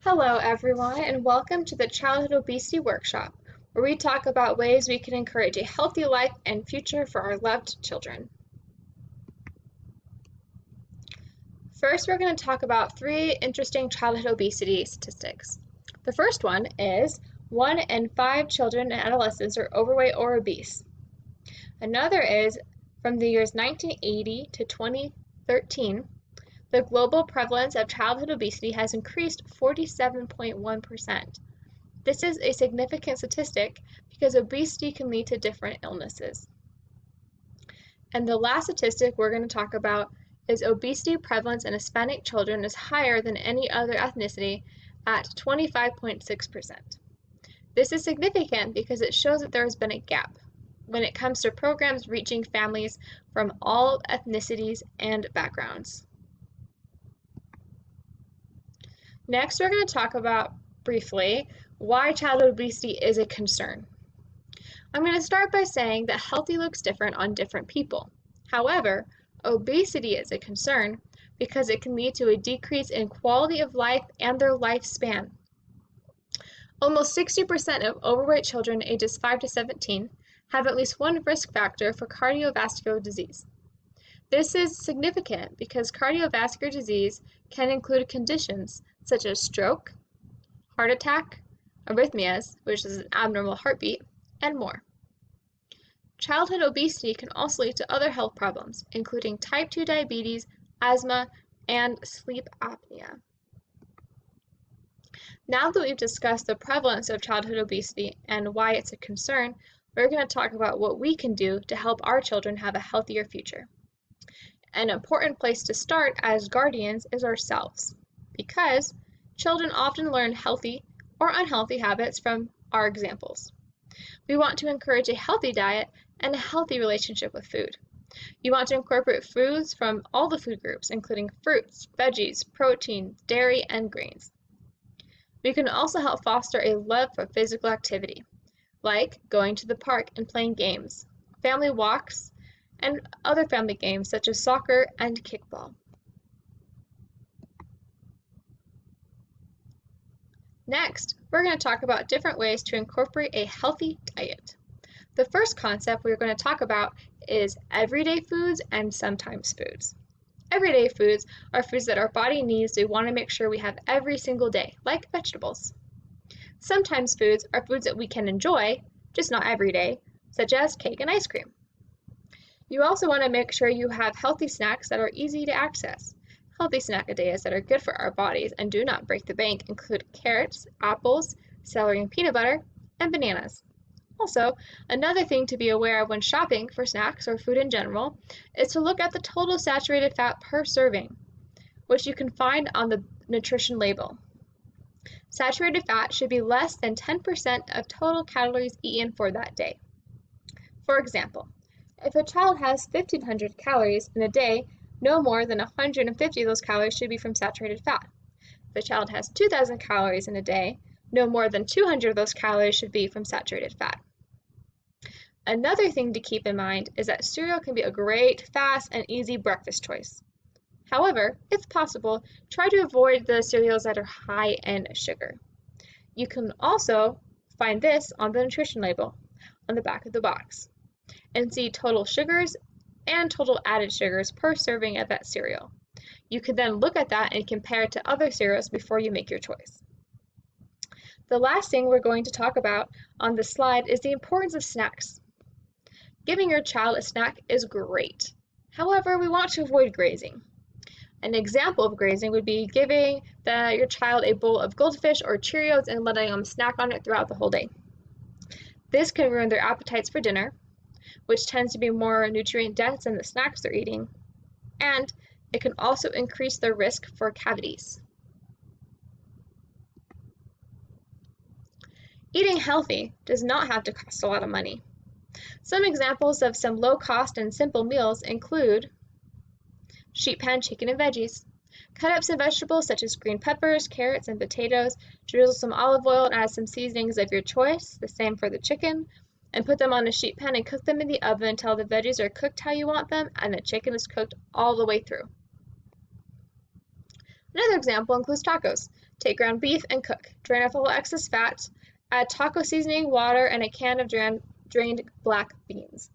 Hello, everyone, and welcome to the Childhood Obesity Workshop, where we talk about ways we can encourage a healthy life and future for our loved children. First, we're going to talk about three interesting childhood obesity statistics. The first one is 1 in 5 children and adolescents are overweight or obese. Another is from the years 1980 to 2013, the global prevalence of childhood obesity has increased 47.1%. This is a significant statistic because obesity can lead to different illnesses. And the last statistic we're going to talk about is obesity prevalence in Hispanic children is higher than any other ethnicity at 25.6%. This is significant because it shows that there has been a gap when it comes to programs reaching families from all ethnicities and backgrounds. Next, we're going to talk about briefly why childhood obesity is a concern. I'm going to start by saying that healthy looks different on different people. However, obesity is a concern because it can lead to a decrease in quality of life and their lifespan. Almost 60% of overweight children ages 5 to 17 have at least one risk factor for cardiovascular disease. This is significant because cardiovascular disease can include conditions such as stroke, heart attack, arrhythmias, which is an abnormal heartbeat, and more. Childhood obesity can also lead to other health problems, including type 2 diabetes, asthma, and sleep apnea. Now that we've discussed the prevalence of childhood obesity and why it's a concern, we're going to talk about what we can do to help our children have a healthier future. An important place to start as guardians is ourselves, because children often learn healthy or unhealthy habits from our examples. We want to encourage a healthy diet and a healthy relationship with food. You want to incorporate foods from all the food groups, including fruits, veggies, protein, dairy, and grains. We can also help foster a love for physical activity, like going to the park and playing games, family walks, and other family games such as soccer and kickball. Next, we're going to talk about different ways to incorporate a healthy diet. The first concept we're going to talk about is everyday foods and sometimes foods. Everyday foods are foods that our body needs we want to make sure we have every single day, like vegetables. Sometimes foods are foods that we can enjoy, just not every day, such as cake and ice cream. You also want to make sure you have healthy snacks that are easy to access. Healthy snack ideas that are good for our bodies and do not break the bank include carrots, apples, celery and peanut butter, and bananas. Also, another thing to be aware of when shopping for snacks or food in general is to look at the total saturated fat per serving, which you can find on the nutrition label. Saturated fat should be less than 10% of total calories eaten for that day. For example, if a child has 1,500 calories in a day, no more than 150 of those calories should be from saturated fat. If a child has 2,000 calories in a day, no more than 200 of those calories should be from saturated fat. Another thing to keep in mind is that cereal can be a great, fast, and easy breakfast choice. However, if possible, try to avoid the cereals that are high in sugar. You can also find this on the nutrition label on the back of the box and see total sugars and total added sugars per serving of that cereal. You can then look at that and compare it to other cereals before you make your choice. The last thing we're going to talk about on this slide is the importance of snacks. Giving your child a snack is great. However, we want to avoid grazing. An example of grazing would be giving your child a bowl of goldfish or Cheerios and letting them snack on it throughout the whole day. This can ruin their appetites for dinner, which tends to be more nutrient dense than the snacks they're eating, and it can also increase their risk for cavities. Eating healthy does not have to cost a lot of money. Some examples of some low-cost and simple meals include sheet pan chicken and veggies. Cut up some vegetables such as green peppers, carrots, and potatoes. Drizzle some olive oil and add some seasonings of your choice, the same for the chicken, and put them on a sheet pan and cook them in the oven until the veggies are cooked how you want them and the chicken is cooked all the way through. Another example includes tacos. Take ground beef and cook. Drain off all excess fat. Add taco seasoning, water, and a can of drained black beans.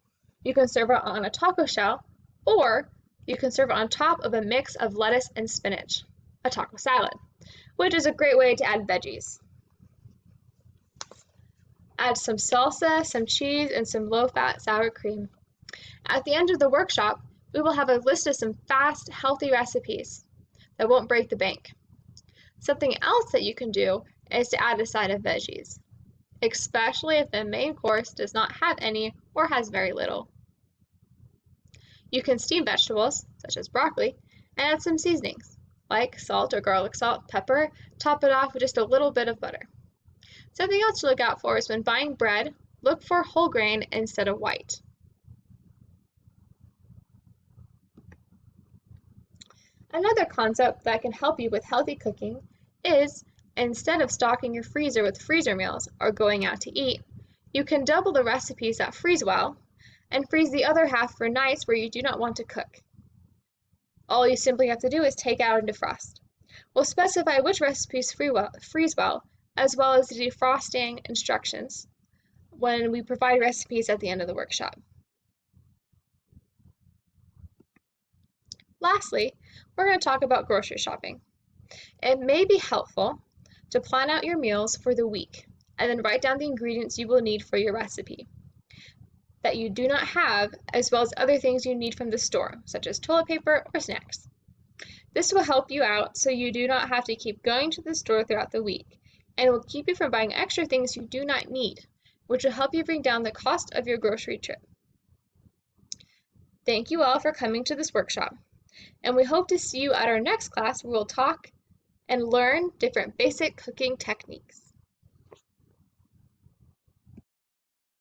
You can serve it on a taco shell, or you can serve it on top of a mix of lettuce and spinach, a taco salad, which is a great way to add veggies. Add some salsa, some cheese, and some low-fat sour cream. At the end of the workshop, we will have a list of some fast, healthy recipes that won't break the bank. Something else that you can do is to add a side of veggies, especially if the main course does not have any or has very little. You can steam vegetables, such as broccoli, and add some seasonings, like salt or garlic salt, pepper, top it off with just a little bit of butter. Something else to look out for is when buying bread, look for whole grain instead of white. Another concept that can help you with healthy cooking is, instead of stocking your freezer with freezer meals or going out to eat, you can double the recipes that freeze well and freeze the other half for nights where you do not want to cook. All you simply have to do is take out and defrost. We'll specify which recipes freeze well, as well as the defrosting instructions when we provide recipes at the end of the workshop. Lastly, we're going to talk about grocery shopping. It may be helpful to plan out your meals for the week and then write down the ingredients you will need for your recipe that you do not have, as well as other things you need from the store, such as toilet paper or snacks. This will help you out so you do not have to keep going to the store throughout the week, and will keep you from buying extra things you do not need, which will help you bring down the cost of your grocery trip. Thank you all for coming to this workshop, and we hope to see you at our next class where we'll talk and learn different basic cooking techniques.